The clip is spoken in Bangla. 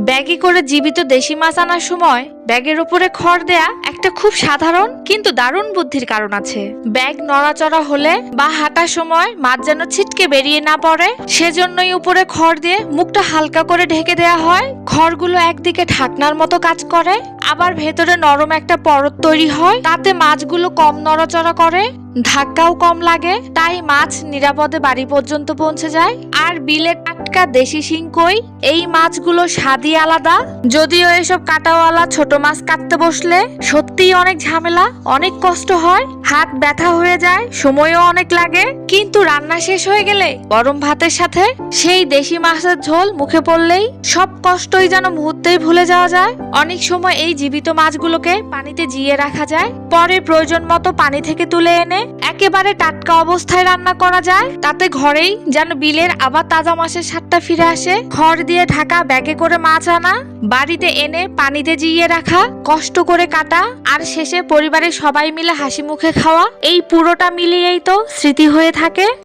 ব্যাগে করে জীবিত দেশি মাছ আনার সময় ব্যাগের উপরে খড় দেয়া একটা খুব সাধারণ কিন্তু দারুণ বুদ্ধির কারণ আছে। ব্যাগ নড়াচড়া হলে বা হাঁটার সময় মাছ যেন ছিটকে বেরিয়ে না পড়ে, সেজন্যই উপরে খড় দিয়ে মুখটা হালকা করে ঢেকে দেয়া হয়। খড়গুলো একদিকে ঢাকনার মতো কাজ করে, আবার ভেতরে নরম একটা পরত তৈরি হয়, তাতে মাছগুলো কম নড়াচড়া করে, ধাক্কাও কম লাগে, তাই মাছ নিরাপদে বাড়ি পর্যন্ত পৌঁছে যায়। আর বিলের টাটকা দেশি শিং কই, এই মাছগুলো স্বাদই আলাদা। যদিও এসব কাঁটাওয়ালা ছোট মাছ কাটতে বসলে সত্যিই অনেক ঝামেলা, অনেক কষ্ট হয়, হাত ব্যথা হয়ে যায়, সময়ও অনেক লাগে, কিন্তু রান্না শেষ হয়ে গেলে গরম ভাতের সাথে সেই দেশি মাছের ঝোল মুখে পড়লেই সব কষ্টই যেন মুহূর্তেই ভুলে যাওয়া যায়। অনেক সময় এই জীবিত মাছগুলোকে পানিতে জিয়ে রাখা যায়, পরে প্রয়োজন মতো পানি থেকে তুলে এনে একেবারে টাটকা অবস্থায় রান্না করা যায়। তাতে ঘরেই যেন বিলের আবার তাজা মাছের স্বাদটা ফিরে আসে। খড় দিয়ে ঢাকা ব্যাগে করে মাছ আনা, বাড়িতে এনে পানিতে জিয়ে রাখা, কষ্ট করে কাটা, আর শেষে পরিবারের সবাই মিলে হাসি মুখে খাওয়া, এই পুরোটা মিলিয়েই তো স্মৃতি হয়ে থাকে।